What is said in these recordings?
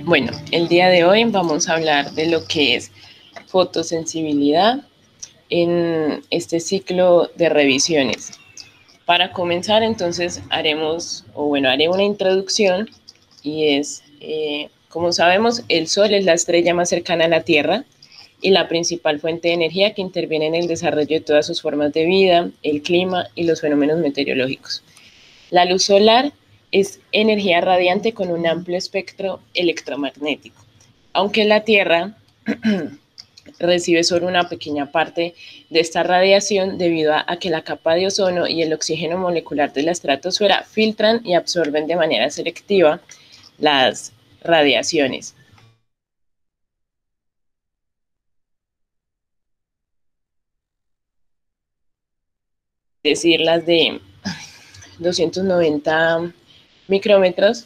Bueno, el día de hoy vamos a hablar de lo que es fotosensibilidad en este ciclo de revisiones. Para comenzar, entonces, haré una introducción y como sabemos, el Sol es la estrella más cercana a la Tierra y la principal fuente de energía que interviene en el desarrollo de todas sus formas de vida, el clima y los fenómenos meteorológicos. La luz solar es energía radiante con un amplio espectro electromagnético. Aunque la Tierra recibe solo una pequeña parte de esta radiación debido a que la capa de ozono y el oxígeno molecular de la estratosfera filtran y absorben de manera selectiva las radiaciones. Es decir, las de 290 micrómetros,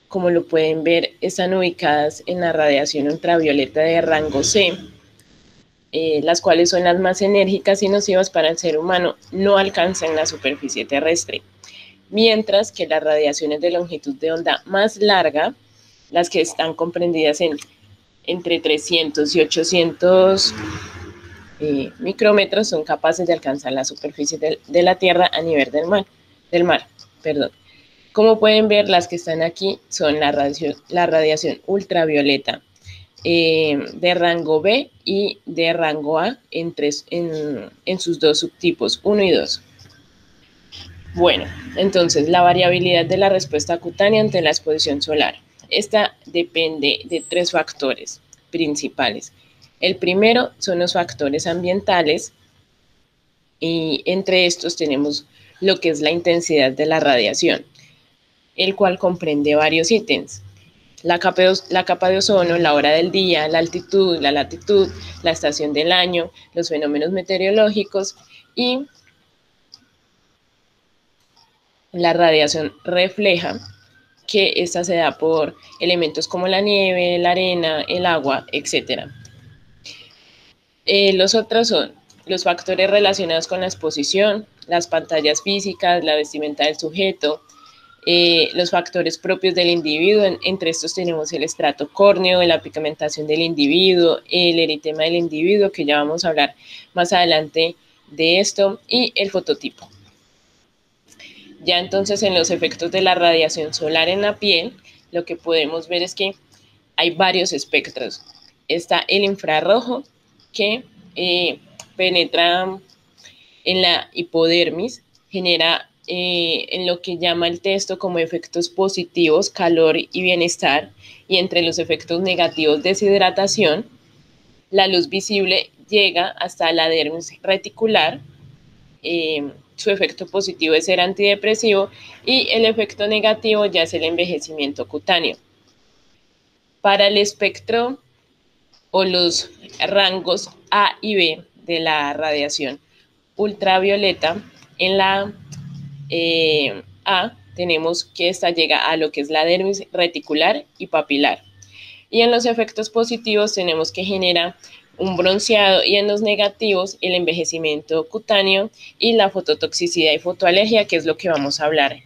como lo pueden ver, están ubicadas en la radiación ultravioleta de rango C, las cuales son las más enérgicas y nocivas para el ser humano, no alcanzan la superficie terrestre, mientras que las radiaciones de longitud de onda más larga, las que están comprendidas entre 300 y 800 micrómetros, son capaces de alcanzar la superficie de la Tierra a nivel del mar. Perdón. Como pueden ver, las que están aquí son la radiación ultravioleta de rango B y de rango A en sus dos subtipos, 1 y 2. Bueno, entonces la variabilidad de la respuesta cutánea ante la exposición solar. Esta depende de 3 factores principales. El primero son los factores ambientales y entre estos tenemos lo que es la intensidad de la radiación, el cual comprende varios ítems. La capa de ozono, la hora del día, la altitud, la latitud, la estación del año, los fenómenos meteorológicos y la radiación refleja, que esta se da por elementos como la nieve, la arena, el agua, etc. Los otros son los factores relacionados con la exposición, las pantallas físicas, la vestimenta del sujeto, los factores propios del individuo. Entre estos tenemos el estrato córneo, la pigmentación del individuo, el eritema del individuo, que ya vamos a hablar más adelante de esto, y el fototipo. Ya entonces, en los efectos de la radiación solar en la piel, lo que podemos ver es que hay varios espectros. Está el infrarrojo, que penetra en la hipodermis, genera en lo que llama el texto como efectos positivos, calor y bienestar, y entre los efectos negativos, deshidratación. La luz visible llega hasta la dermis reticular. Su efecto positivo es ser antidepresivo y el efecto negativo ya es el envejecimiento cutáneo. Para el espectro o los rangos A y B de la radiación ultravioleta, en la A tenemos que esta llega a lo que es la dermis reticular y papilar. Y en los efectos positivos tenemos que genera un bronceado, y en los negativos el envejecimiento cutáneo y la fototoxicidad y fotoalergia, que es lo que vamos a hablar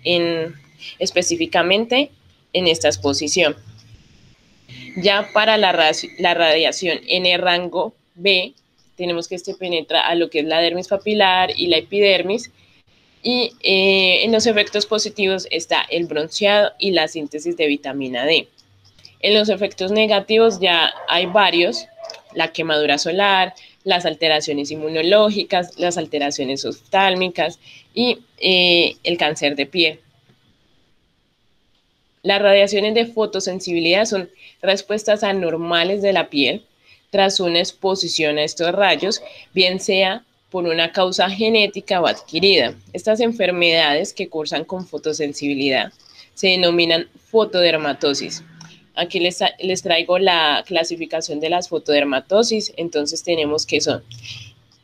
específicamente en esta exposición. Ya para la radiación en el rango B, tenemos que penetra a lo que es la dermis papilar y la epidermis, y en los efectos positivos está el bronceado y la síntesis de vitamina D. En los efectos negativos ya hay varios: la quemadura solar, las alteraciones inmunológicas, las alteraciones oftálmicas y el cáncer de piel. Las radiaciones de fotosensibilidad son respuestas anormales de la piel tras una exposición a estos rayos, bien sea por una causa genética o adquirida. Estas enfermedades que cursan con fotosensibilidad se denominan fotodermatosis. Aquí les traigo la clasificación de las fotodermatosis. Entonces tenemos que son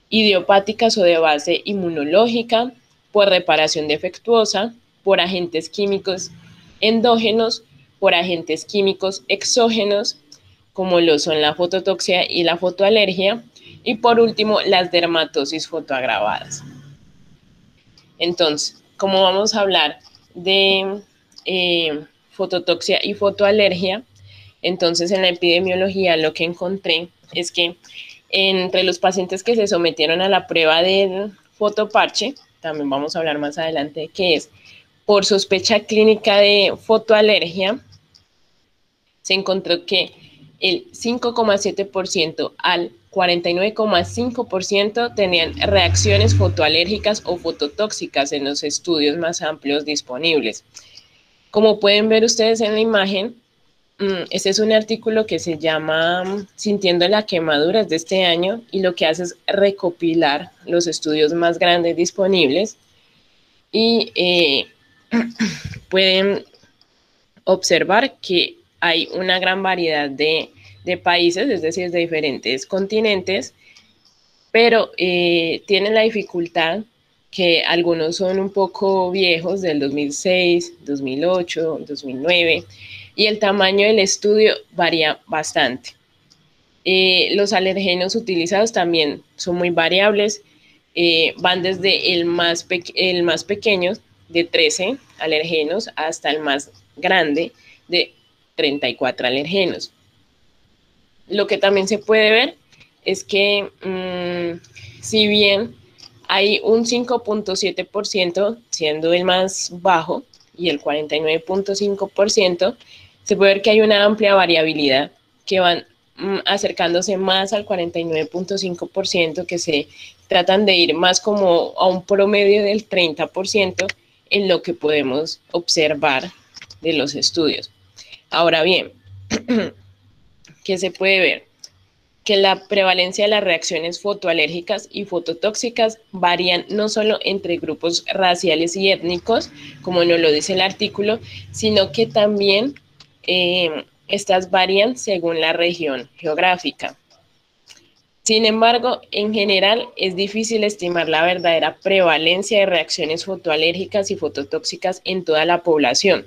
idiopáticas o de base inmunológica, por reparación defectuosa, por agentes químicos endógenos, por agentes químicos exógenos, como lo son la fototoxia y la fotoalergia, y por último las dermatosis fotoagravadas. Entonces, como vamos a hablar de fototoxia y fotoalergia. Entonces, en la epidemiología lo que encontré es que entre los pacientes que se sometieron a la prueba del fotoparche, también vamos a hablar más adelante de qué es, por sospecha clínica de fotoalergia, se encontró que el 5,7% al 49,5% tenían reacciones fotoalérgicas o fototóxicas en los estudios más amplios disponibles. Como pueden ver ustedes en la imagen, este es un artículo que se llama Sintiendo la quemadura, es de este año, y lo que hace es recopilar los estudios más grandes disponibles y pueden observar que hay una gran variedad de países, es decir, de diferentes continentes, pero tienen la dificultad que algunos son un poco viejos, del 2006, 2008, 2009, y el tamaño del estudio varía bastante. Los alergenos utilizados también son muy variables, van desde el más pequeño, de 13 alergenos, hasta el más grande, de 34 alergenos. Lo que también se puede ver es que si bien hay un 5,7% siendo el más bajo y el 49,5%, se puede ver que hay una amplia variabilidad que van acercándose más al 49,5%, que se tratan de ir más como a un promedio del 30% en lo que podemos observar de los estudios. Ahora bien, ¿qué se puede ver? Que la prevalencia de las reacciones fotoalérgicas y fototóxicas varían no solo entre grupos raciales y étnicos, como nos lo dice el artículo, sino que también estas varían según la región geográfica. Sin embargo, en general es difícil estimar la verdadera prevalencia de reacciones fotoalérgicas y fototóxicas en toda la población.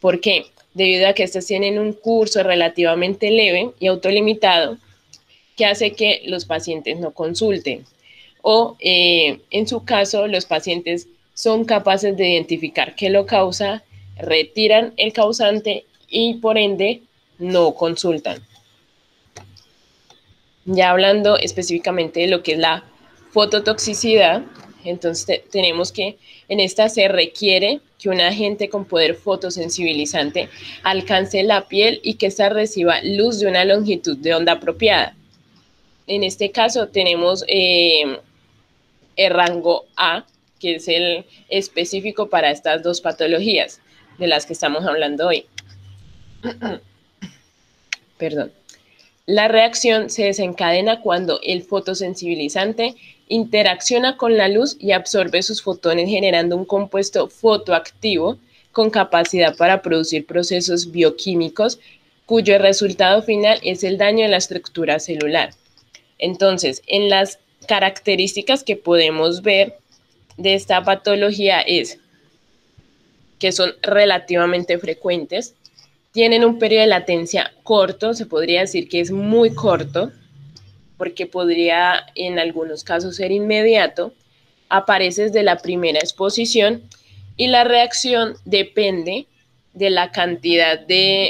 ¿Por qué? Debido a que estas tienen un curso relativamente leve y autolimitado, que hace que los pacientes no consulten. O en su caso, los pacientes son capaces de identificar qué lo causa, retiran el causante y por ende no consultan. Ya hablando específicamente de lo que es la fototoxicidad, entonces tenemos que en esta se requiere que un agente con poder fotosensibilizante alcance la piel y que ésta reciba luz de una longitud de onda apropiada. En este caso tenemos el rango A, que es el específico para estas dos patologías de las que estamos hablando hoy. Perdón. La reacción se desencadena cuando el fotosensibilizante interacciona con la luz y absorbe sus fotones, generando un compuesto fotoactivo con capacidad para producir procesos bioquímicos cuyo resultado final es el daño de la estructura celular. Entonces, en las características que podemos ver de esta patología es que son relativamente frecuentes, tienen un periodo de latencia corto, se podría decir que es muy corto, porque podría en algunos casos ser inmediato, aparece desde la primera exposición y la reacción depende de la cantidad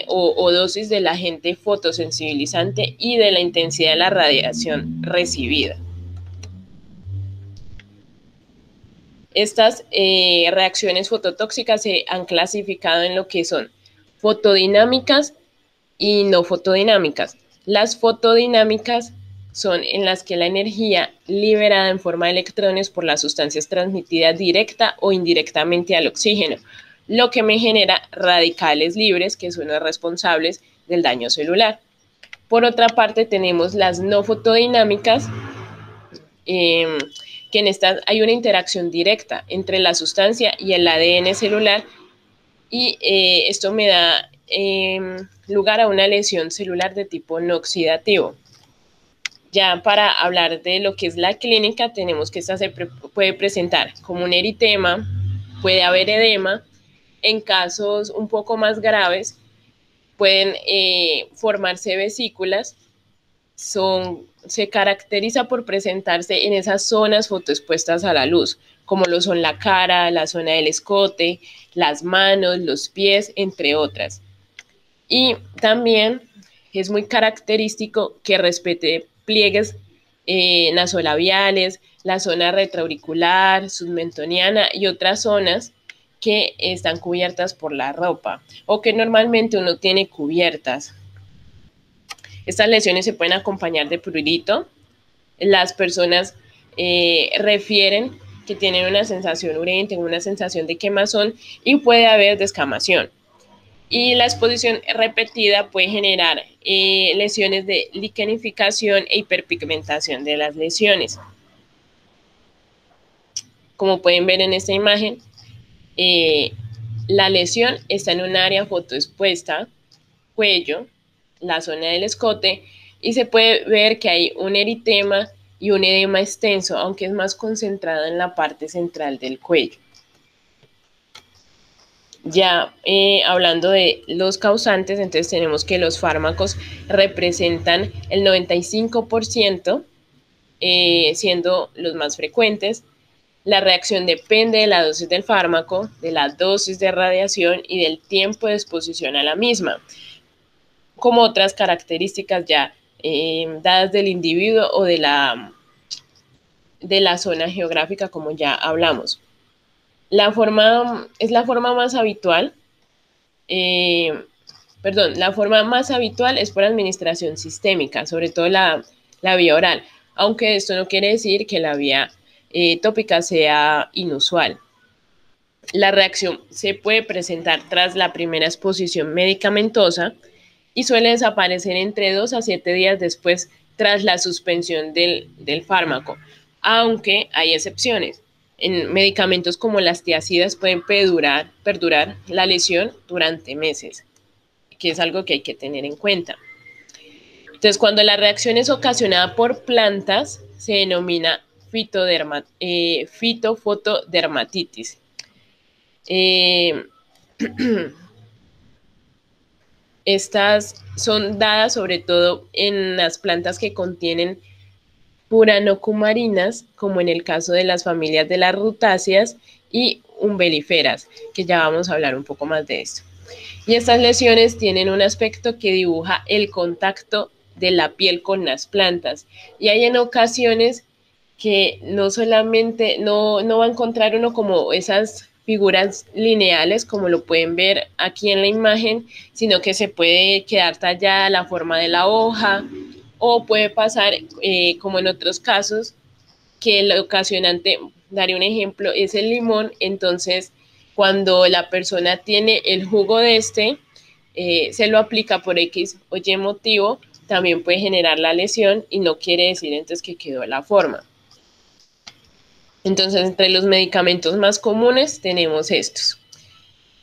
o dosis del agente fotosensibilizante y de la intensidad de la radiación recibida. Estas reacciones fototóxicas se han clasificado en lo que son fotodinámicas y no fotodinámicas. Las fotodinámicas son en las que la energía liberada en forma de electrones por las sustancias transmitidas directa o indirectamente al oxígeno, lo que me genera radicales libres que son los responsables del daño celular. Por otra parte, tenemos las no fotodinámicas, que en estas hay una interacción directa entre la sustancia y el ADN celular y esto me da lugar a una lesión celular de tipo no oxidativo. Ya para hablar de lo que es la clínica, tenemos que esta se puede presentar como un eritema, puede haber edema, en casos un poco más graves pueden formarse vesículas se caracteriza por presentarse en esas zonas fotoexpuestas a la luz, como lo son la cara, la zona del escote, las manos, los pies, entre otras. Y también es muy característico que respete pliegues nasolabiales, la zona retroauricular, submentoniana y otras zonas que están cubiertas por la ropa o que normalmente uno tiene cubiertas. Estas lesiones se pueden acompañar de prurito. Las personas refieren que tienen una sensación urente, una sensación de quemazón y puede haber descamación. Y la exposición repetida puede generar lesiones de liquenificación e hiperpigmentación de las lesiones. Como pueden ver en esta imagen, la lesión está en un área fotoexpuesta, cuello, la zona del escote, y se puede ver que hay un eritema y un edema extenso, aunque es más concentrado en la parte central del cuello. Ya hablando de los causantes, entonces tenemos que los fármacos representan el 95%, siendo los más frecuentes. La reacción depende de la dosis del fármaco, de la dosis de radiación y del tiempo de exposición a la misma, como otras características ya dadas del individuo o de la zona geográfica, como ya hablamos. La forma más habitual, la forma más habitual es por administración sistémica, sobre todo la vía oral, aunque esto no quiere decir que la vía tópica sea inusual. La reacción se puede presentar tras la primera exposición medicamentosa y suele desaparecer entre 2 a 7 días después tras la suspensión del fármaco, aunque hay excepciones. En medicamentos como las tiazidas pueden perdurar la lesión durante meses, que es algo que hay que tener en cuenta. Entonces, cuando la reacción es ocasionada por plantas, se denomina fitofotodermatitis. Estas son dadas sobre todo en las plantas que contienen puranocumarinas, como en el caso de las familias de las rutáceas y umbelíferas, que ya vamos a hablar un poco más de esto. Y estas lesiones tienen un aspecto que dibuja el contacto de la piel con las plantas. Y hay en ocasiones que no solamente, no va a encontrar uno como esas figuras lineales, como lo pueden ver aquí en la imagen, sino que se puede quedar tallada la forma de la hoja, o puede pasar, como en otros casos, que el ocasionante, daré un ejemplo, es el limón. Entonces, cuando la persona tiene el jugo de se lo aplica por X o Y motivo, también puede generar la lesión y no quiere decir entonces que quedó la forma. Entonces, entre los medicamentos más comunes tenemos estos.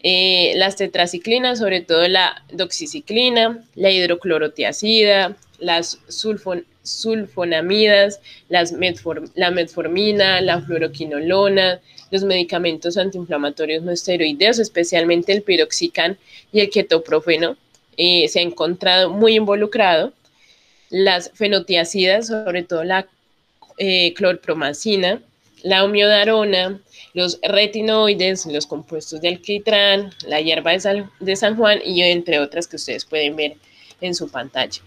Las tetraciclinas, sobre todo la doxiciclina, la hidroclorotiazida, las sulfonamidas, la metformina, la fluoroquinolona, los medicamentos antiinflamatorios no esteroideos, especialmente el piroxicam y el ketoprofeno, se ha encontrado muy involucrado. Las fenotiacidas, sobre todo la clorpromacina, la homeodarona, los retinoides, los compuestos de alquitrán, la hierba de San Juan y entre otras que ustedes pueden ver en su pantalla.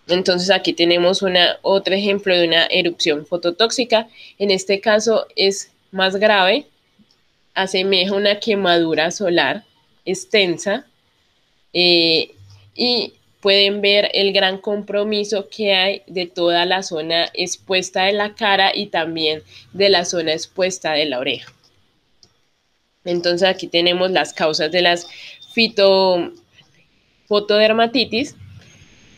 Entonces aquí tenemos otro ejemplo de una erupción fototóxica. En este caso es más grave, asemeja una quemadura solar extensa y pueden ver el gran compromiso que hay de toda la zona expuesta de la cara y también de la zona expuesta de la oreja. Entonces aquí tenemos las causas de las fotodermatitis,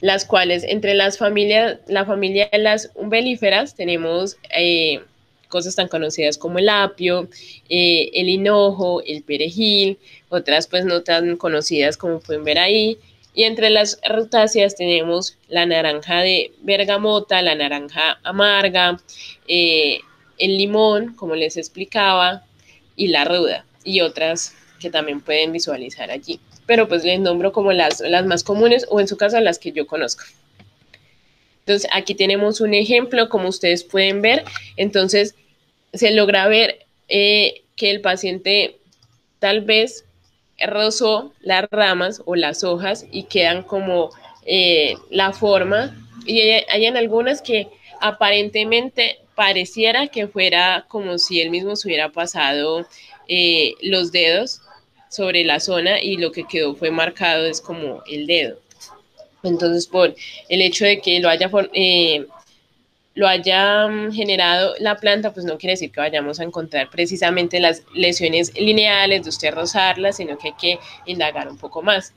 las cuales entre la familia de las umbelíferas tenemos cosas tan conocidas como el apio, el hinojo, el perejil, otras pues no tan conocidas como pueden ver ahí. Y entre las rutáceas tenemos la naranja de bergamota, la naranja amarga, el limón, como les explicaba, y la ruda, y otras que también pueden visualizar allí. Pero pues les nombro como las más comunes, o en su caso las que yo conozco. Entonces, aquí tenemos un ejemplo, como ustedes pueden ver. Entonces, se logra ver que el paciente tal vez rozó las ramas o las hojas y quedan como la forma. Y hay en algunas que aparentemente pareciera que fuera como si él mismo se hubiera pasado los dedos sobre la zona y lo que quedó fue marcado es como el dedo. Entonces, por el hecho de que lo haya generado la planta, pues no quiere decir que vayamos a encontrar precisamente las lesiones lineales de usted rozarlas, sino que hay que indagar un poco más.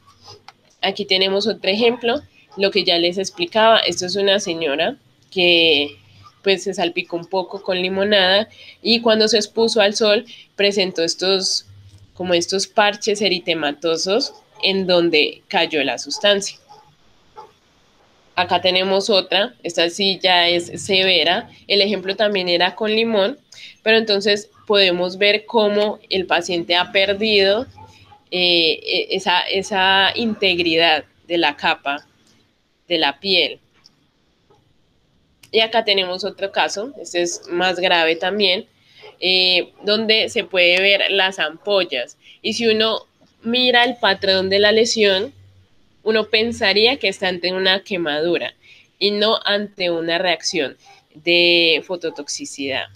Aquí tenemos otro ejemplo, lo que ya les explicaba. Esto es una señora que pues se salpicó un poco con limonada y cuando se expuso al sol presentó como estos parches eritematosos en donde cayó la sustancia. Acá tenemos otra, esta sí ya es severa. El ejemplo también era con limón, pero entonces podemos ver cómo el paciente ha perdido esa integridad de la capa de la piel. Y acá tenemos otro caso, este es más grave también, donde se puede ver las ampollas. Y si uno mira el patrón de la lesión, uno pensaría que está ante una quemadura y no ante una reacción de fototoxicidad.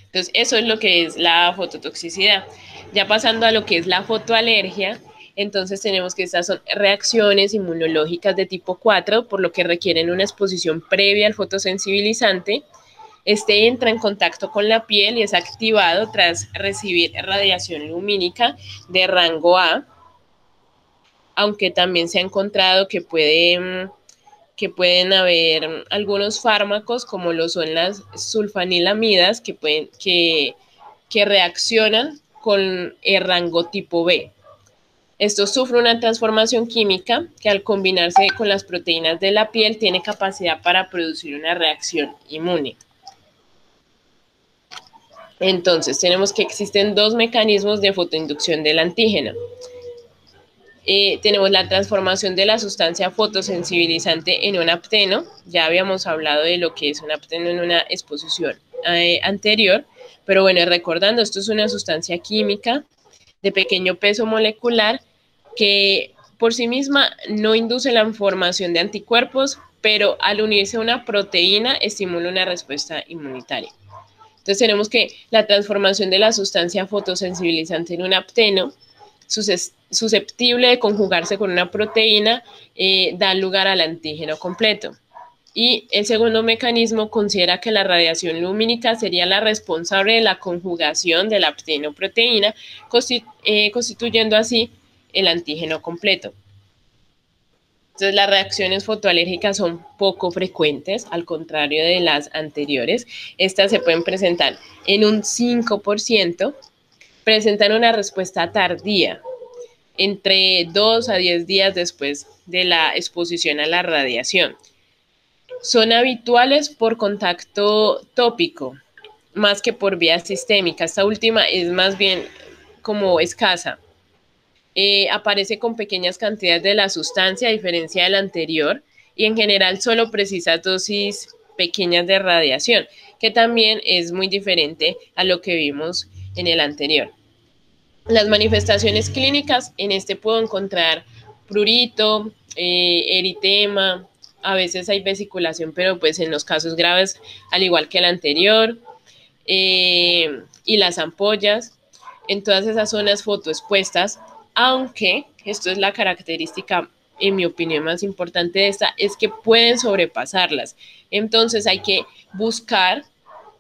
Entonces, eso es lo que es la fototoxicidad. Ya pasando a lo que es la fotoalergia, entonces tenemos que estas son reacciones inmunológicas de tipo 4, por lo que requieren una exposición previa al fotosensibilizante. Este entra en contacto con la piel y es activado tras recibir radiación lumínica de rango A, aunque también se ha encontrado que pueden haber algunos fármacos, como lo son las sulfanilamidas, que reaccionan con el rango tipo B. Esto sufre una transformación química que al combinarse con las proteínas de la piel tiene capacidad para producir una reacción inmune. Entonces, tenemos que existen dos mecanismos de fotoinducción del antígeno. Tenemos la transformación de la sustancia fotosensibilizante en un apteno. Ya habíamos hablado de lo que es un apteno en una exposición anterior, pero bueno, recordando, esto es una sustancia química de pequeño peso molecular que por sí misma no induce la formación de anticuerpos, pero al unirse a una proteína estimula una respuesta inmunitaria. Entonces tenemos que la transformación de la sustancia fotosensibilizante en un apteno susceptible de conjugarse con una proteína, da lugar al antígeno completo. Y el segundo mecanismo considera que la radiación lumínica sería la responsable de la conjugación de la aptenoproteína, constituyendo así el antígeno completo. Entonces, las reacciones fotoalérgicas son poco frecuentes, al contrario de las anteriores. Estas se pueden presentar en un 5%, presentan una respuesta tardía, entre 2 a 10 días después de la exposición a la radiación. Son habituales por contacto tópico, más que por vía sistémica. Esta última es más bien como escasa. Aparece con pequeñas cantidades de la sustancia, a diferencia del anterior, y en general solo precisa dosis pequeñas de radiación, que también es muy diferente a lo que vimos en el anterior. Las manifestaciones clínicas, en este puedo encontrar prurito, eritema, a veces hay vesiculación, pero pues en los casos graves, al igual que el anterior, y las ampollas, en todas esas zonas fotoexpuestas, aunque esto es la característica, en mi opinión, más importante de esta, es que pueden sobrepasarlas. Entonces hay que buscar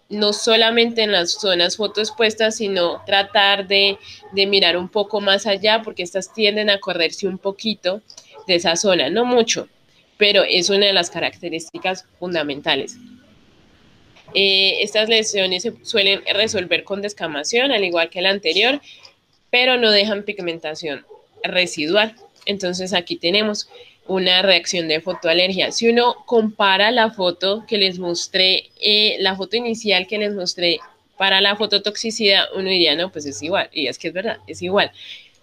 no solamente en las zonas fotoexpuestas, sino tratar de mirar un poco más allá, porque estas tienden a correrse un poquito de esa zona, no mucho, pero es una de las características fundamentales. Estas lesiones se suelen resolver con descamación, al igual que la anterior, pero no dejan pigmentación residual. Entonces aquí tenemos una reacción de fotoalergia. Si uno compara la foto que les mostré, la foto inicial que les mostré para la fototoxicidad, uno diría, no, pues es igual. Y es que es verdad, es igual.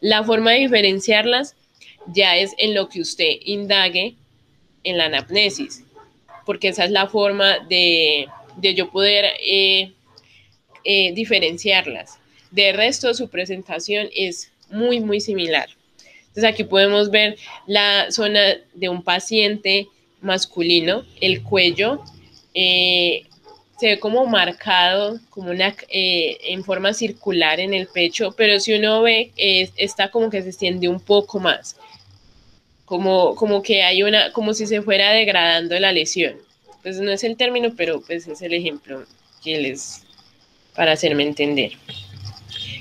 La forma de diferenciarlas ya es en lo que usted indague en la anamnesis, porque esa es la forma de yo poder diferenciarlas. De resto, su presentación es muy, muy similar. Entonces aquí podemos ver la zona de un paciente masculino, el cuello, se ve como marcado, como en forma circular en el pecho, pero si uno ve, está como que se extiende un poco más, como que hay como si se fuera degradando la lesión. Pues no es el término, pero pues es el ejemplo que para hacerme entender.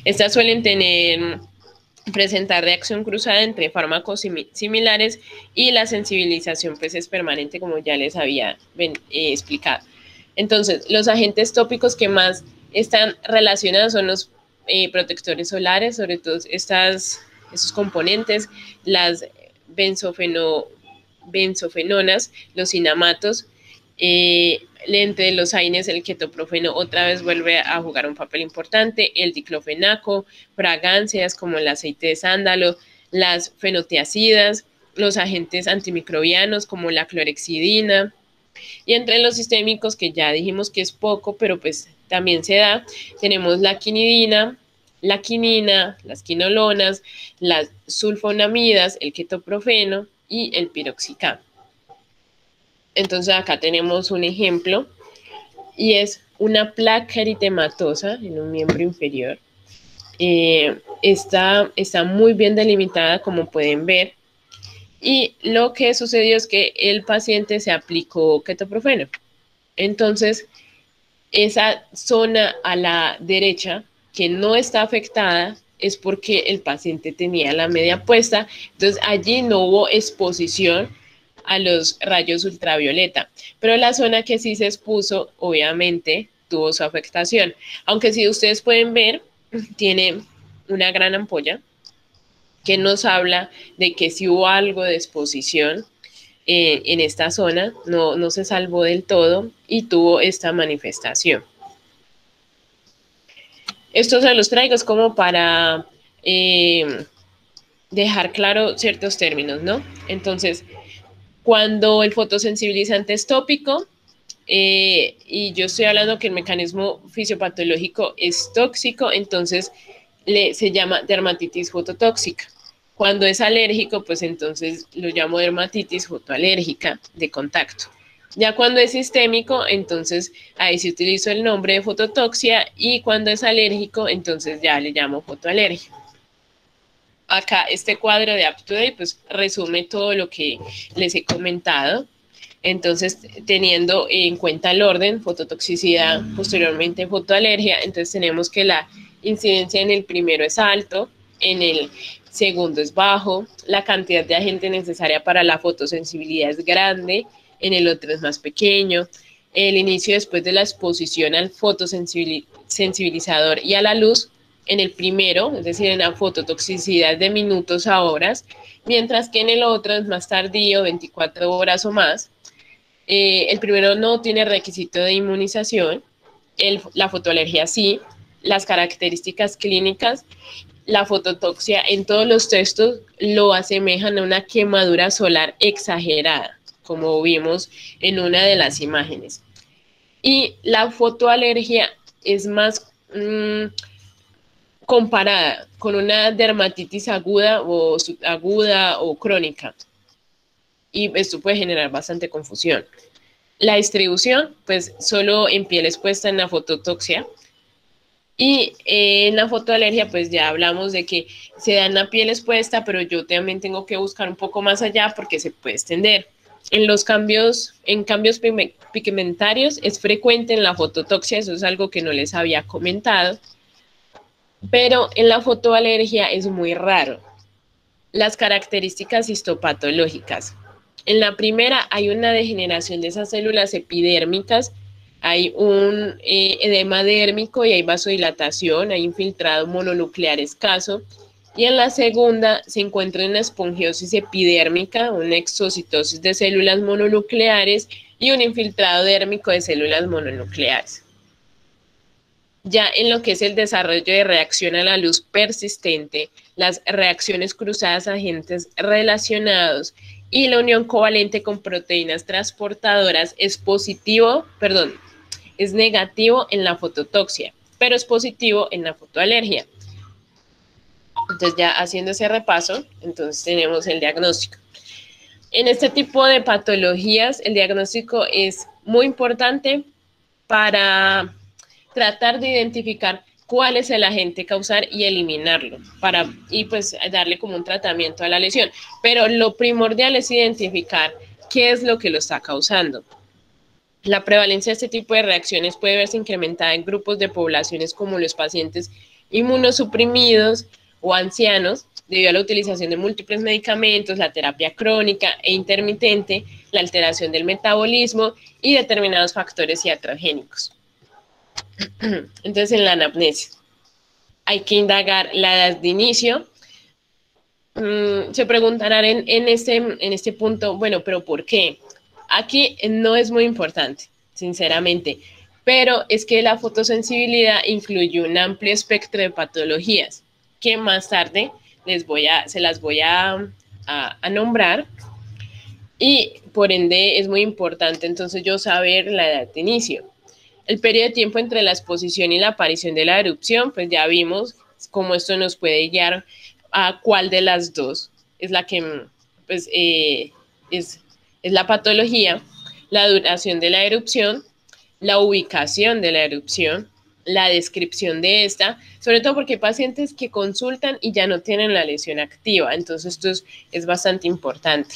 Estas suelen presentar reacción cruzada entre fármacos similares y la sensibilización pues es permanente, como ya les había explicado. Entonces, los agentes tópicos que más están relacionados son los protectores solares, sobre todo esos componentes, las benzofenonas, los cinamatos, entre los AINES, el ketoprofeno otra vez vuelve a jugar un papel importante, el diclofenaco, fragancias como el aceite de sándalo, las fenotiacidas, los agentes antimicrobianos como la clorexidina, y entre los sistémicos, que ya dijimos que es poco, pero pues también se da, tenemos la quinidina, la quinina, las quinolonas, las sulfonamidas, el ketoprofeno y el piroxicam. Entonces acá tenemos un ejemplo y es una placa eritematosa en un miembro inferior. Está muy bien delimitada, como pueden ver. Y lo que sucedió es que el paciente se aplicó ketoprofeno. Entonces, esa zona a la derecha que no está afectada es porque el paciente tenía la media puesta. Entonces, allí no hubo exposición a los rayos ultravioleta, pero la zona que sí se expuso, obviamente, tuvo su afectación. Aunque si ustedes pueden ver, tiene una gran ampolla que nos habla de que si hubo algo de exposición en esta zona, no se salvó del todo y tuvo esta manifestación. Esto se los traigo es como para dejar claro ciertos términos, ¿no? Entonces, cuando el fotosensibilizante es tópico, y yo estoy hablando que el mecanismo fisiopatológico es tóxico, entonces se llama dermatitis fototóxica. Cuando es alérgico, pues entonces lo llamo dermatitis fotoalérgica de contacto. Ya cuando es sistémico, entonces ahí se utiliza el nombre de fototoxia, y cuando es alérgico, entonces ya le llamo fotoalergia. Acá este cuadro de UpToDate pues resume todo lo que les he comentado. Entonces, teniendo en cuenta el orden, fototoxicidad, posteriormente fotoalergia, entonces tenemos que la incidencia en el primero es alto, en el segundo es bajo, la cantidad de agente necesaria para la fotosensibilidad es grande, en el otro es más pequeño, el inicio después de la exposición al fotosensibilizador y a la luz, en el primero, es decir, en la fototoxicidad de minutos a horas, mientras que en el otro es más tardío, 24 horas o más. El primero no tiene requisito de inmunización, la fotoalergia sí, las características clínicas, la fototoxia en todos los textos lo asemejan a una quemadura solar exagerada, como vimos en una de las imágenes. Y la fotoalergia es más comparada con una dermatitis aguda o crónica. Y esto puede generar bastante confusión. La distribución, pues solo en piel expuesta en la fototoxia. Y en la fotoalergia, pues ya hablamos de que se da en la piel expuesta, pero yo también tengo que buscar un poco más allá porque se puede extender. En cambios pigmentarios es frecuente en la fototoxia, eso es algo que no les había comentado, pero en la fotoalergia es muy raro. Las características histopatológicas. En la primera hay una degeneración de esas células epidérmicas, hay un edema dérmico y hay vasodilatación, hay infiltrado mononuclear escaso. Y en la segunda se encuentra una esponjiosis epidérmica, una exocitosis de células mononucleares y un infiltrado dérmico de células mononucleares. Ya en lo que es el desarrollo de reacción a la luz persistente, las reacciones cruzadas a agentes relacionados y la unión covalente con proteínas transportadoras es es negativo en la fototoxia, pero es positivo en la fotoalergia. Entonces, ya haciendo ese repaso, entonces tenemos el diagnóstico. En este tipo de patologías, el diagnóstico es muy importante para tratar de identificar cuál es el agente causal y eliminarlo y pues darle como un tratamiento a la lesión. Pero lo primordial es identificar qué es lo que lo está causando. La prevalencia de este tipo de reacciones puede verse incrementada en grupos de poblaciones como los pacientes inmunosuprimidos o ancianos, debido a la utilización de múltiples medicamentos, la terapia crónica e intermitente, la alteración del metabolismo y determinados factores iatrogénicos. Entonces, en la anamnesis hay que indagar la edad de inicio. Se preguntarán en este punto, bueno, pero ¿por qué? Aquí no es muy importante, sinceramente, pero es que la fotosensibilidad incluye un amplio espectro de patologías que más tarde se las voy a nombrar, y por ende es muy importante entonces yo saber la edad de inicio. El periodo de tiempo entre la exposición y la aparición de la erupción, pues ya vimos cómo esto nos puede guiar a cuál de las dos es la que pues, es la patología, la duración de la erupción, la ubicación de la erupción, la descripción de esta, sobre todo porque hay pacientes que consultan y ya no tienen la lesión activa, entonces esto es bastante importante.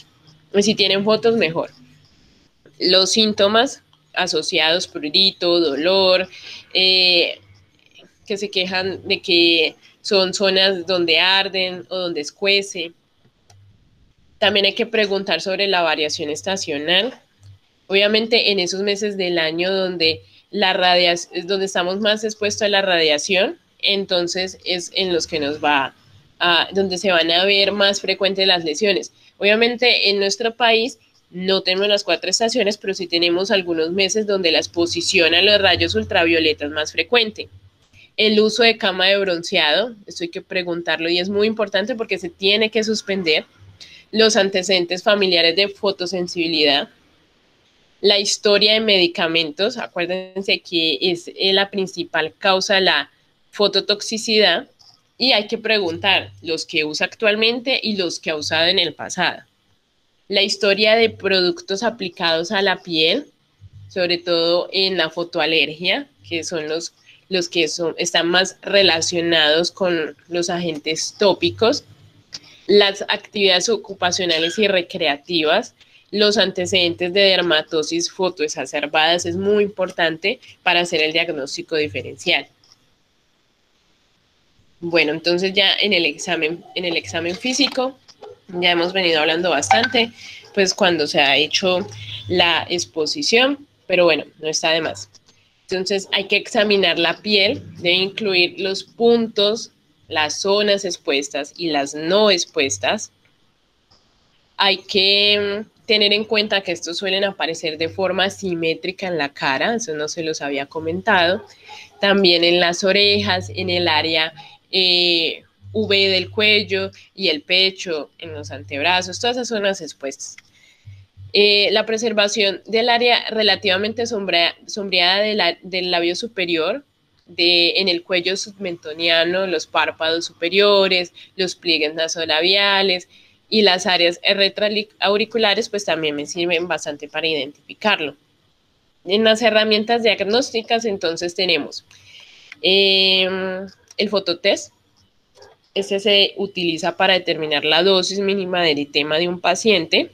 Y si tienen fotos, mejor. Los síntomas asociados, prurito, dolor, que se quejan de que son zonas donde arden o donde escuece. También hay que preguntar sobre la variación estacional. Obviamente en esos meses del año donde donde estamos más expuestos a la radiación, entonces es en los que donde se van a ver más frecuentes las lesiones. Obviamente en nuestro país no tenemos las 4 estaciones, pero sí tenemos algunos meses donde la exposición a los rayos ultravioleta es más frecuente. El uso de cama de bronceado, esto hay que preguntarlo y es muy importante porque se tiene que suspender. Los antecedentes familiares de fotosensibilidad, la historia de medicamentos, acuérdense que es la principal causa de la fototoxicidad, y hay que preguntar los que usa actualmente y los que ha usado en el pasado. La historia de productos aplicados a la piel, sobre todo en la fotoalergia, que son los que están más relacionados con los agentes tópicos, las actividades ocupacionales y recreativas, los antecedentes de dermatosis fotoexacerbadas es muy importante para hacer el diagnóstico diferencial. Bueno, entonces ya en el examen físico, ya hemos venido hablando bastante, pues cuando se ha hecho la exposición, pero bueno, no está de más. Entonces hay que examinar la piel, debe incluir los puntos, las zonas expuestas y las no expuestas. Hay que tener en cuenta que estos suelen aparecer de forma simétrica en la cara, eso no se los había comentado. También en las orejas, en el área V del cuello y el pecho, en los antebrazos, todas esas zonas expuestas. La preservación del área relativamente sombreada del labio superior, en el cuello submentoniano, los párpados superiores, los pliegues nasolabiales y las áreas retroauriculares, pues también me sirven bastante para identificarlo. En las herramientas diagnósticas, entonces tenemos el fototest. Este se utiliza para determinar la dosis mínima de eritema de un paciente.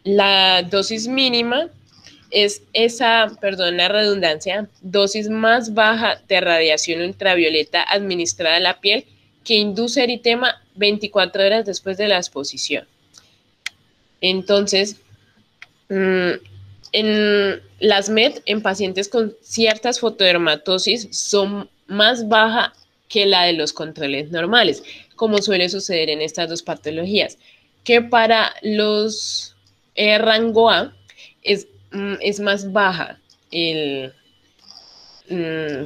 La dosis mínima es esa, perdón la redundancia, dosis más baja de radiación ultravioleta administrada a la piel que induce eritema 24 horas después de la exposición. Entonces, en las MET, en pacientes con ciertas fotodermatosis, son más bajas que la de los controles normales, como suele suceder en estas dos patologías, que para los rango A es más baja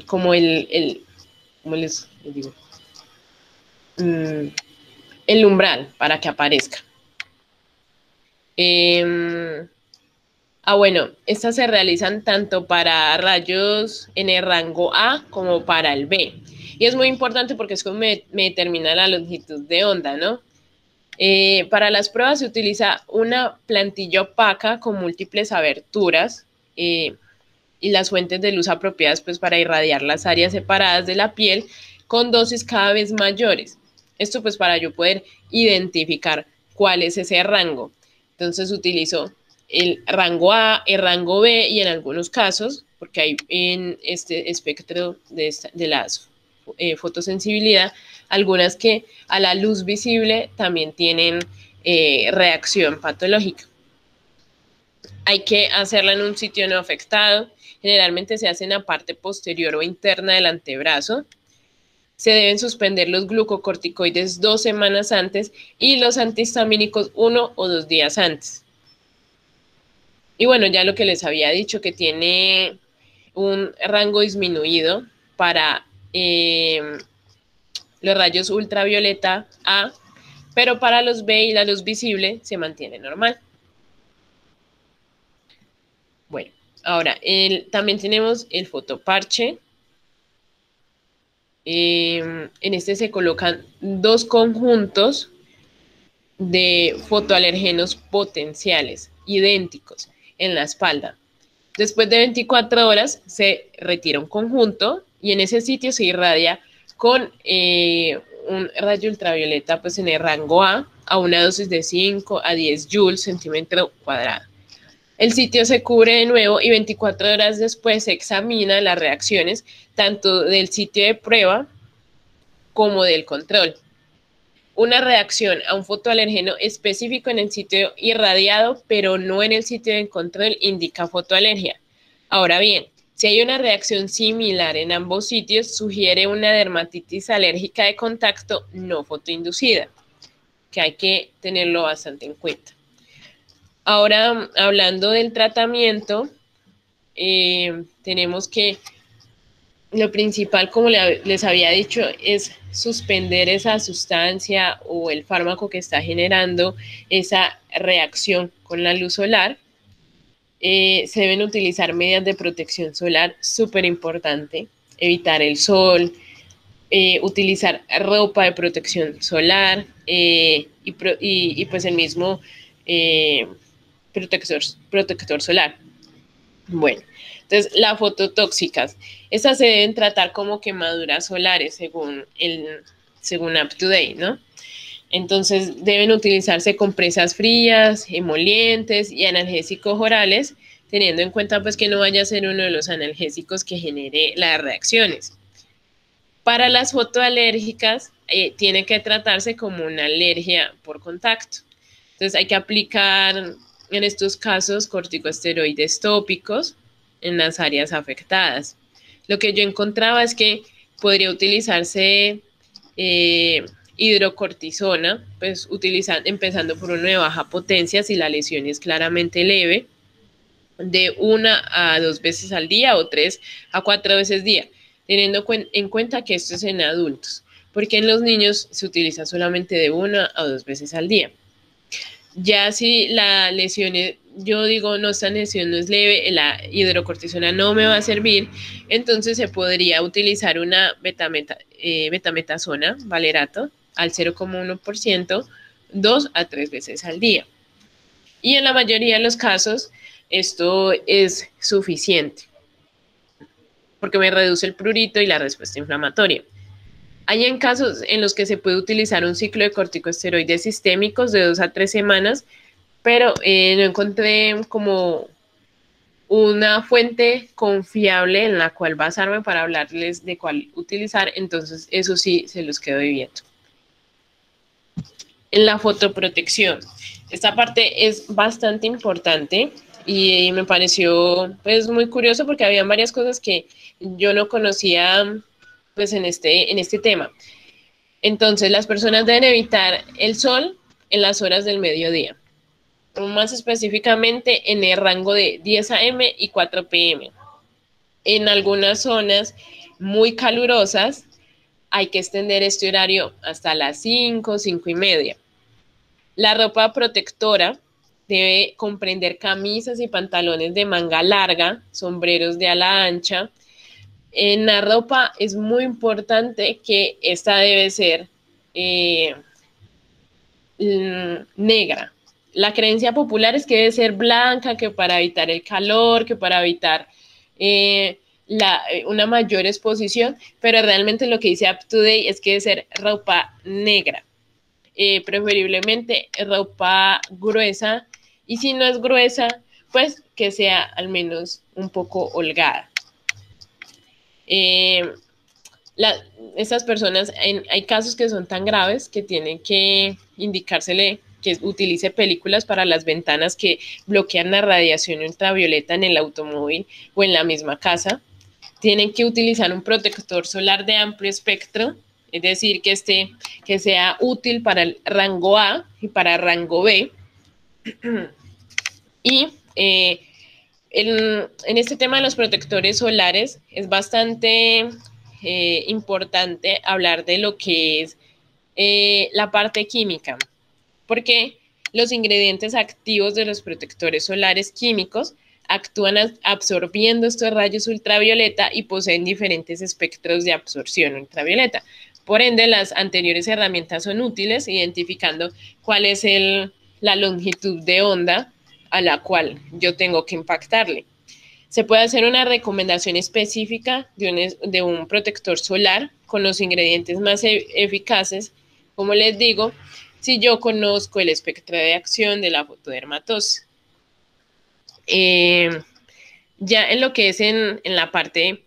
¿cómo les digo? El umbral para que aparezca. Em, bueno, estas se realizan tanto para rayos en el rango A como para el B. Y es muy importante porque es como me determina la longitud de onda, ¿no? Para las pruebas se utiliza una plantilla opaca con múltiples aberturas y las fuentes de luz apropiadas pues, para irradiar las áreas separadas de la piel con dosis cada vez mayores. Esto pues para yo poder identificar cuál es ese rango. Entonces utilizo el rango A, el rango B y en algunos casos, porque hay en este espectro de las fotosensibilidad, algunas que a la luz visible también tienen reacción patológica. Hay que hacerla en un sitio no afectado. Generalmente se hace en la parte posterior o interna del antebrazo. Se deben suspender los glucocorticoides 2 semanas antes y los antihistamínicos 1 o 2 días antes. Y bueno, ya lo que les había dicho, que tiene un rango disminuido para los rayos ultravioleta A, pero para los B y la luz visible se mantiene normal. Bueno, ahora también tenemos el fotoparche. En este se colocan 2 conjuntos de fotoalergenos potenciales idénticos en la espalda. Después de 24 horas se retira un conjunto y en ese sitio se irradia con un rayo ultravioleta pues en el rango a una dosis de 5 a 10 joules centímetro cuadrado. El sitio se cubre de nuevo y 24 horas después se examina las reacciones tanto del sitio de prueba como del control. Una reacción a un fotoalergeno específico en el sitio irradiado, pero no en el sitio de control, indica fotoalergia. Ahora bien, si hay una reacción similar en ambos sitios, sugiere una dermatitis alérgica de contacto no fotoinducida, que hay que tenerlo bastante en cuenta. Ahora, hablando del tratamiento, tenemos que lo principal, como les había dicho, es suspender esa sustancia o el fármaco que está generando esa reacción con la luz solar. Se deben utilizar medidas de protección solar, súper importante, evitar el sol, utilizar ropa de protección solar y pues el mismo protector solar. Bueno, entonces las fototóxicas, estas se deben tratar como quemaduras solares según UpToDate, ¿no? Entonces deben utilizarse compresas frías, emolientes y analgésicos orales, teniendo en cuenta pues que no vaya a ser uno de los analgésicos que genere las reacciones. Para las fotoalérgicas tiene que tratarse como una alergia por contacto. Entonces hay que aplicar en estos casos corticosteroides tópicos en las áreas afectadas. Lo que yo encontraba es que podría utilizarse hidrocortisona, pues empezando por uno de baja potencia si la lesión es claramente leve, de 1 a 2 veces al día o 3 a 4 veces al día, teniendo en cuenta que esto es en adultos, porque en los niños se utiliza solamente de 1 a 2 veces al día. Ya si la lesión es, yo digo, no, esta lesión no es leve, la hidrocortisona no me va a servir, entonces se podría utilizar una betametasona, valerato, al 0,1%, 2 a 3 veces al día. Y en la mayoría de los casos, esto es suficiente, porque me reduce el prurito y la respuesta inflamatoria. Hay en casos en los que se puede utilizar un ciclo de corticosteroides sistémicos de 2 a 3 semanas, pero no encontré como una fuente confiable en la cual basarme para hablarles de cuál utilizar, entonces eso sí se los quedo viendo. En la fotoprotección, esta parte es bastante importante y me pareció pues muy curioso porque había varias cosas que yo no conocía pues en este tema. Entonces, las personas deben evitar el sol en las horas del mediodía, más específicamente en el rango de 10 a.m. y 4 p.m. En algunas zonas muy calurosas hay que extender este horario hasta las 5, 5:30. La ropa protectora debe comprender camisas y pantalones de manga larga, sombreros de ala ancha. En la ropa es muy importante que esta debe ser negra. La creencia popular es que debe ser blanca, que para evitar el calor, que para evitar una mayor exposición, pero realmente lo que dice Up to Date es que debe ser ropa negra, preferiblemente ropa gruesa, y si no es gruesa, pues que sea al menos un poco holgada. Estas personas, hay casos que son tan graves que tienen que indicársele que utilice películas para las ventanas que bloquean la radiación ultravioleta en el automóvil o en la misma casa. Tienen que utilizar un protector solar de amplio espectro, es decir, que sea útil para el rango A y para el rango B. Y en este tema de los protectores solares es bastante importante hablar de lo que es la parte química, porque los ingredientes activos de los protectores solares químicos actúan absorbiendo estos rayos ultravioleta y poseen diferentes espectros de absorción ultravioleta. Por ende, las anteriores herramientas son útiles, identificando cuál es la longitud de onda a la cual yo tengo que impactarle. Se puede hacer una recomendación específica de un protector solar con los ingredientes más eficaces, como les digo, si yo conozco el espectro de acción de la fotodermatosis. Ya en lo que es en la parte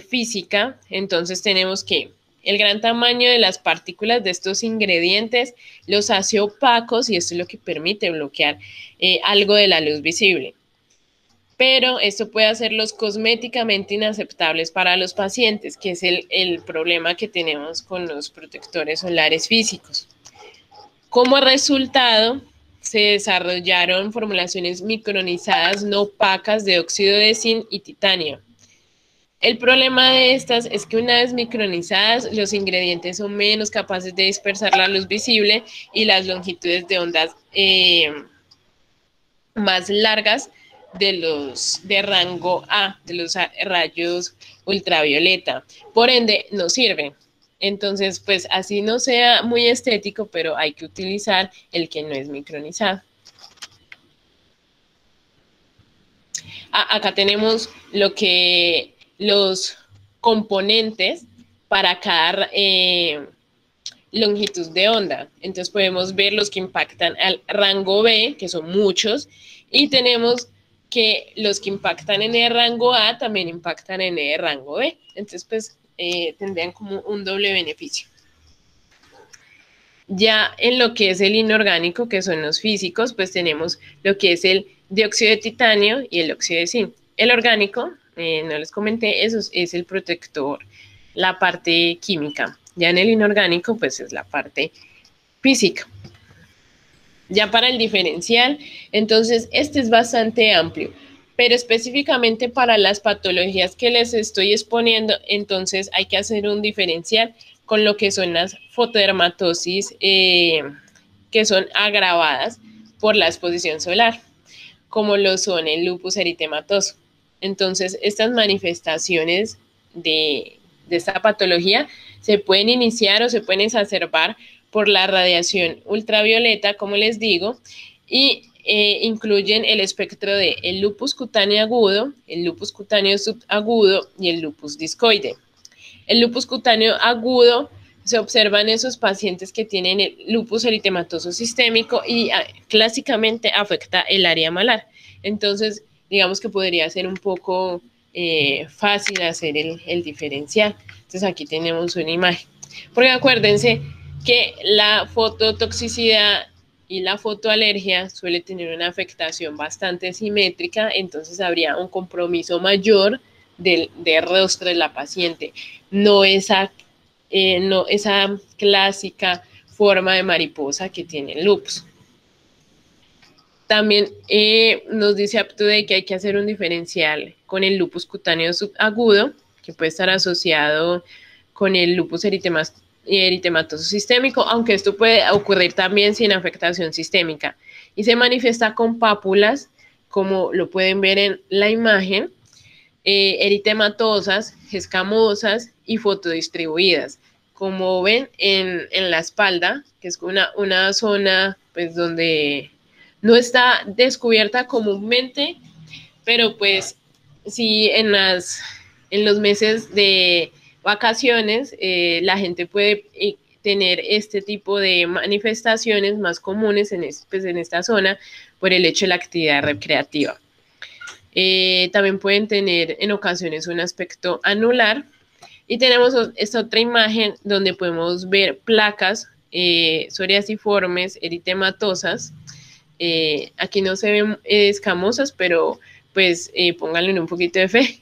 física, entonces tenemos que el gran tamaño de las partículas de estos ingredientes los hace opacos y esto es lo que permite bloquear algo de la luz visible. Pero esto puede hacerlos cosméticamente inaceptables para los pacientes, que es el problema que tenemos con los protectores solares físicos. Como resultado, se desarrollaron formulaciones micronizadas no opacas de óxido de zinc y titanio. El problema de estas es que una vez micronizadas, los ingredientes son menos capaces de dispersar la luz visible y las longitudes de ondas más largas de rango A, de los rayos ultravioleta. Por ende, no sirven. Entonces, pues así no sea muy estético, pero hay que utilizar el que no es micronizado. Acá tenemos los componentes para cada longitud de onda. Entonces podemos ver los que impactan al rango B, que son muchos, y tenemos que los que impactan en el rango A también impactan en el rango B. Entonces, pues, tendrían como un doble beneficio. Ya en lo que es el inorgánico, que son los físicos, pues tenemos lo que es el dióxido de titanio y el óxido de zinc. El orgánico, no les comenté, eso es el protector, la parte química. Ya en el inorgánico, pues es la parte física. Ya para el diferencial, entonces este es bastante amplio, pero específicamente para las patologías que les estoy exponiendo, entonces hay que hacer un diferencial con lo que son las fotodermatosis que son agravadas por la exposición solar, como lo son el lupus eritematoso. Entonces, estas manifestaciones de esta patología se pueden iniciar o se pueden exacerbar por la radiación ultravioleta, como les digo, y incluyen el espectro de el lupus cutáneo agudo, el lupus cutáneo subagudo y el lupus discoide. El lupus cutáneo agudo se observa en esos pacientes que tienen el lupus eritematoso sistémico y clásicamente afecta el área malar. Entonces, digamos que podría ser un poco fácil hacer el diferencial. Entonces, aquí tenemos una imagen. Porque acuérdense que la fototoxicidad y la fotoalergia suele tener una afectación bastante simétrica, entonces habría un compromiso mayor del rostro de la paciente, no esa clásica forma de mariposa que tiene el lupus. También nos dice Up to Date que hay que hacer un diferencial con el lupus cutáneo subagudo, que puede estar asociado con el lupus eritematoso sistémico, aunque esto puede ocurrir también sin afectación sistémica. Y se manifiesta con pápulas, como lo pueden ver en la imagen, eritematosas, escamosas y fotodistribuidas. Como ven en la espalda, que es una zona pues, donde no está descubierta comúnmente, pero pues sí en los meses de vacaciones la gente puede tener este tipo de manifestaciones más comunes pues, en esta zona por el hecho de la actividad recreativa. También pueden tener en ocasiones un aspecto anular. Y tenemos esta otra imagen donde podemos ver placas psoriasiformes, eritematosas. Aquí no se ven escamosas, pero pues pónganle un poquito de fe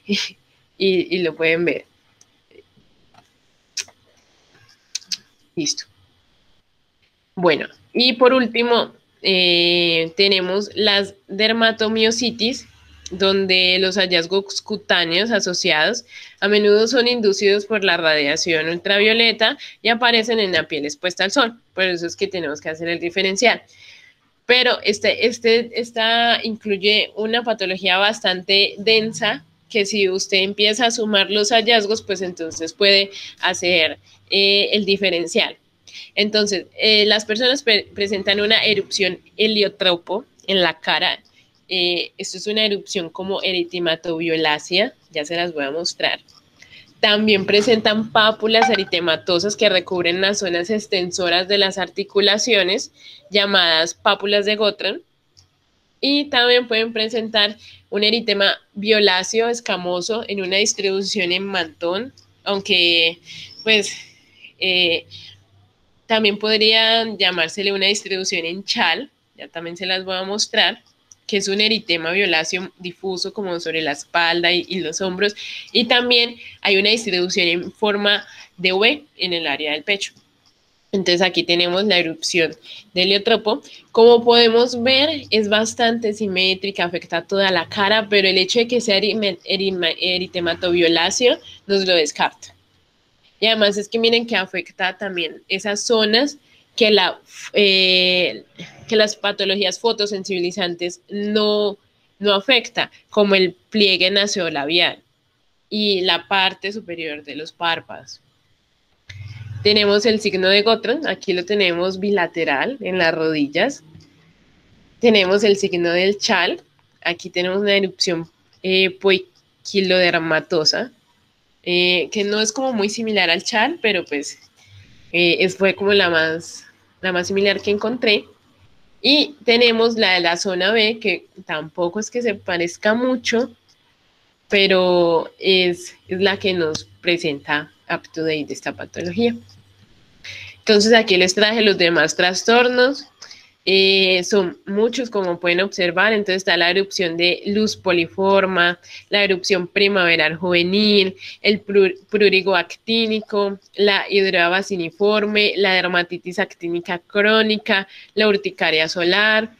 y lo pueden ver. Listo. Bueno, y por último, tenemos las dermatomiositis, donde los hallazgos cutáneos asociados a menudo son inducidos por la radiación ultravioleta y aparecen en la piel expuesta al sol. Por eso es que tenemos que hacer el diferencial. Pero esta incluye una patología bastante densa que si usted empieza a sumar los hallazgos, pues entonces puede hacer el diferencial. Entonces, las personas presentan una erupción heliotropo en la cara. Esto es una erupción como eritematoviolacea, ya se las voy a mostrar. También presentan pápulas eritematosas que recubren las zonas extensoras de las articulaciones, llamadas pápulas de Gottran. Y también pueden presentar un eritema violáceo escamoso en una distribución en mantón, aunque pues también podría llamársele una distribución en chal, ya también se las voy a mostrar, que es un eritema violáceo difuso como sobre la espalda y los hombros, y también hay una distribución en forma de V en el área del pecho. Entonces aquí tenemos la erupción de heliotropo. Como podemos ver, es bastante simétrica, afecta toda la cara, pero el hecho de que sea eritematoviolaceo nos lo descarta. Y además es que miren que afecta también esas zonas que las patologías fotosensibilizantes no afecta, como el pliegue nasolabial y la parte superior de los párpados. Tenemos el signo de Gottran, aquí lo tenemos bilateral en las rodillas. Tenemos el signo del chal, aquí tenemos una erupción poiquilodermatosa, que no es como muy similar al chal, pero pues fue como la más similar que encontré. Y tenemos la de la zona B, que tampoco es que se parezca mucho, pero es la que nos presenta up to date de esta patología. Entonces aquí les traje los demás trastornos. Son muchos, como pueden observar. Entonces está la erupción de luz poliforma, la erupción primaveral juvenil, el prurigo actínico, la hidroa baciniforme, la dermatitis actínica crónica, la urticaria solar.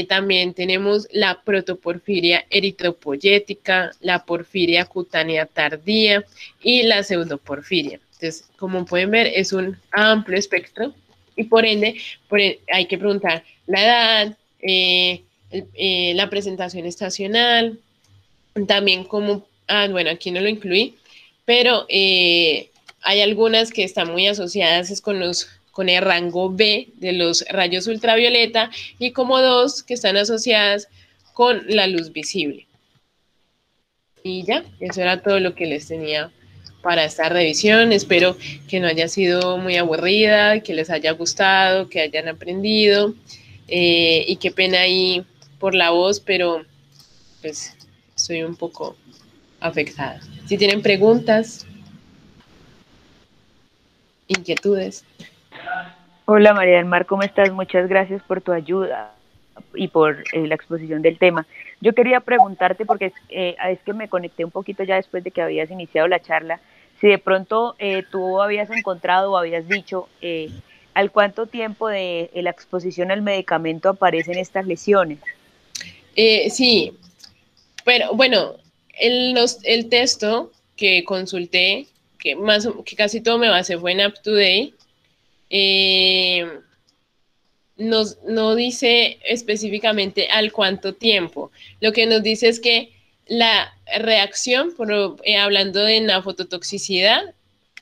También tenemos la protoporfiria eritropoyética, la porfiria cutánea tardía y la pseudoporfiria. Entonces, como pueden ver, es un amplio espectro y por ende hay que preguntar la edad, la presentación estacional, también como, bueno, aquí no lo incluí, pero hay algunas que están muy asociadas con el rango B de los rayos ultravioleta y como dos que están asociadas con la luz visible. Y ya, eso era todo lo que les tenía para esta revisión. Espero que no haya sido muy aburrida, que les haya gustado, que hayan aprendido. Y qué pena ahí por la voz, pero pues estoy un poco afectada. Si tienen preguntas, inquietudes. Hola María del Mar, ¿cómo estás? Muchas gracias por tu ayuda y por la exposición del tema. Yo quería preguntarte, porque es que me conecté un poquito ya después de que habías iniciado la charla, si de pronto tú habías encontrado o habías dicho al cuánto tiempo de la exposición al medicamento aparecen estas lesiones. Sí, pero bueno, el texto que consulté que casi todo me basé fue en UpToDate, no dice específicamente al cuánto tiempo. Lo que nos dice es que la reacción, hablando de la fototoxicidad,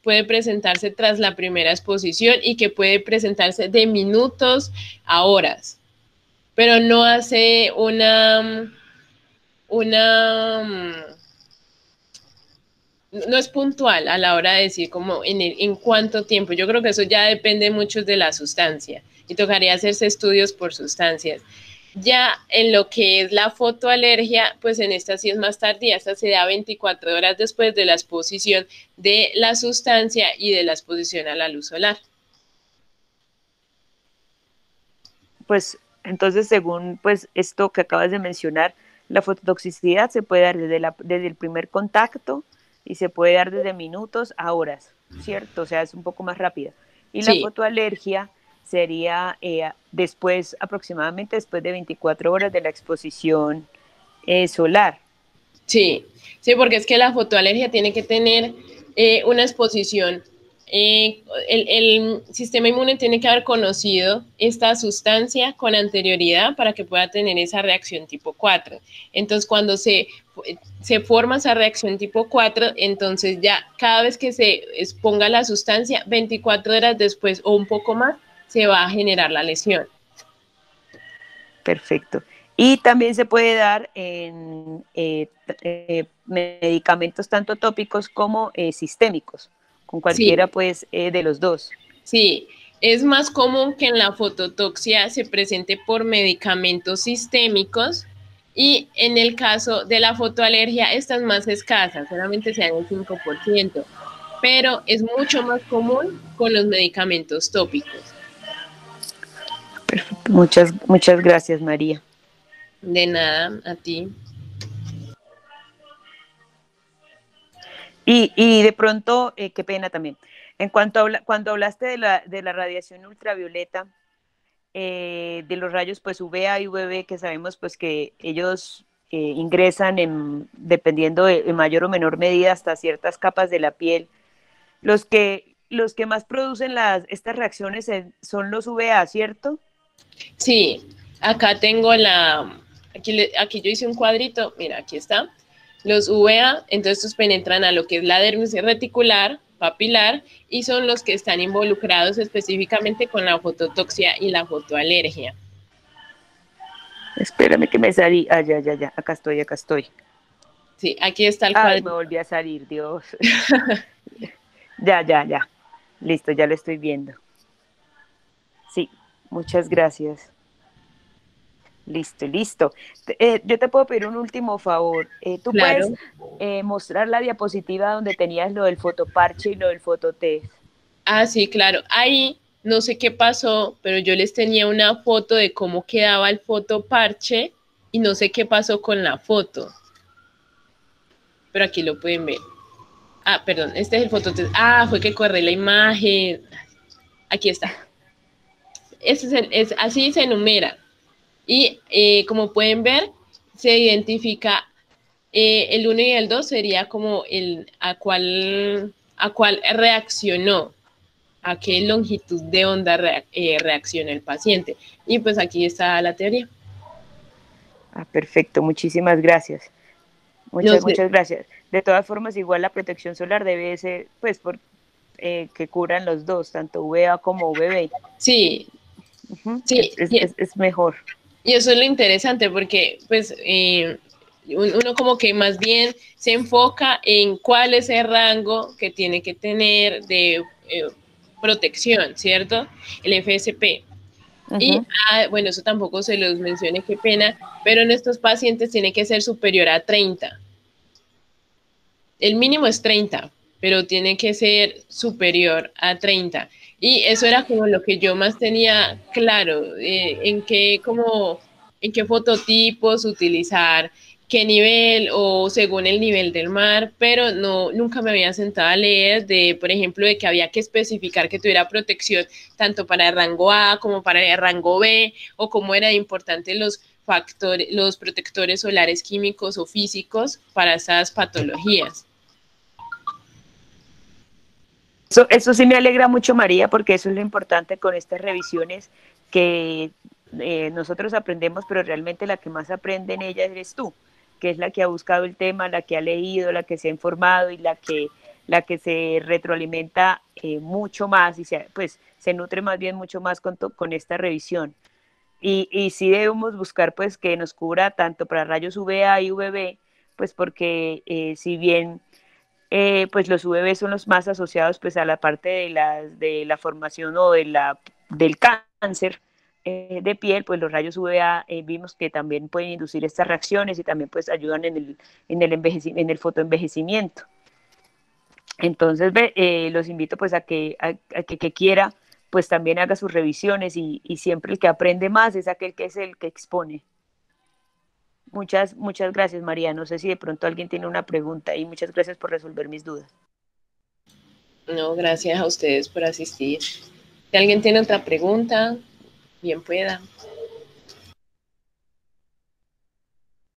puede presentarse tras la primera exposición y que puede presentarse de minutos a horas, pero no hace no es puntual a la hora de decir como en cuánto tiempo. Yo creo que eso ya depende mucho de la sustancia y tocaría hacerse estudios por sustancias. Ya en lo que es la fotoalergia, pues en esta sí es más tardía, esta se da 24 horas después de la exposición de la sustancia y de la exposición a la luz solar. Pues entonces, según pues esto que acabas de mencionar, la fototoxicidad se puede dar desde el primer contacto y se puede dar desde minutos a horas, ¿cierto? O sea, es un poco más rápida. Y la Sí. fotoalergia sería después, aproximadamente después de 24 horas de la exposición solar. Sí, sí, porque es que la fotoalergia tiene que tener una exposición. El sistema inmune tiene que haber conocido esta sustancia con anterioridad para que pueda tener esa reacción tipo 4. Entonces, cuando se forma esa reacción tipo 4, entonces ya cada vez que se exponga la sustancia, 24 horas después o un poco más, se va a generar la lesión. Perfecto. Y también se puede dar en medicamentos tanto tópicos como sistémicos, con cualquiera Sí, pues de los dos. sí, es más común que en la fototoxia se presente por medicamentos sistémicos y en el caso de la fotoalergia esta es más escasa, solamente se dan el 5%, pero es mucho más común con los medicamentos tópicos. Perfecto. Muchas gracias, María. De nada, a ti. Y de pronto, qué pena también, en cuanto cuando hablaste de la radiación ultravioleta, de los rayos pues UVA y UVB, que sabemos pues que ellos ingresan dependiendo en mayor o menor medida hasta ciertas capas de la piel, los que más producen estas reacciones son los UVA, ¿cierto? Sí, acá tengo aquí yo hice un cuadrito, mira, aquí está. Los UVA, entonces estos penetran a lo que es la dermis reticular, papilar, y son los que están involucrados específicamente con la fototoxia y la fotoalergia. Espérame que me salí. Ah, ya. Acá estoy, acá estoy. Sí, aquí está el Ay, me cuadrito. volví a salir, Dios. Ya. Listo, ya lo estoy viendo. Sí, muchas gracias. Listo. Yo te puedo pedir un último favor. Tú puedes Claro. mostrar la diapositiva donde tenías lo del fotoparche y lo del fototest. Ah, sí, claro. Ahí no sé qué pasó, pero yo les tenía una foto de cómo quedaba el fotoparche y no sé qué pasó con la foto. Pero aquí lo pueden ver. Ah, perdón, este es el fototest. Ah, fue que corre la imagen. Aquí está. Así se enumera. Y como pueden ver, se identifica el 1 y el 2 sería como el a cuál reaccionó, a qué longitud de onda reacciona el paciente. Y pues aquí está la teoría. Ah, perfecto, muchísimas gracias. No sé, Muchas gracias. De todas formas, igual la protección solar debe ser, pues, que cubran los dos, tanto UVA como UVB. sí, sí, Es mejor. y eso es lo interesante porque pues uno como que más bien se enfoca en cuál es el rango que tiene que tener de protección, ¿cierto? El FSP. Y bueno, eso tampoco se los mencioné, qué pena, pero en estos pacientes tiene que ser superior a 30. El mínimo es 30, pero tiene que ser superior a 30. Y eso era como lo que yo más tenía claro, en qué fototipos utilizar, qué nivel o según el nivel del mar, pero no, nunca me había sentado a leer de, por ejemplo, de que había que especificar que tuviera protección tanto para el rango A como para el rango B, o cómo era importante los protectores solares químicos o físicos para esas patologías. Eso sí me alegra mucho, María, porque eso es lo importante con estas revisiones, que nosotros aprendemos, pero realmente la que más aprende en ellas eres tú, que es la que ha buscado el tema, la que ha leído, la que se ha informado y la que se retroalimenta mucho más y pues, se nutre más bien mucho más con esta revisión. Y sí debemos buscar pues que nos cubra tanto para rayos UVA y UVB, pues porque si bien pues los UVB son los más asociados pues a la parte de la formación o del cáncer de piel, pues los rayos UVA vimos que también pueden inducir estas reacciones y también pues ayudan en el fotoenvejecimiento. Entonces los invito pues a que quiera pues también haga sus revisiones y siempre el que aprende más es aquel que es el que expone. Muchas gracias, María. No sé si de pronto alguien tiene una pregunta y muchas gracias por resolver mis dudas. No, gracias a ustedes por asistir. Si alguien tiene otra pregunta, bien pueda.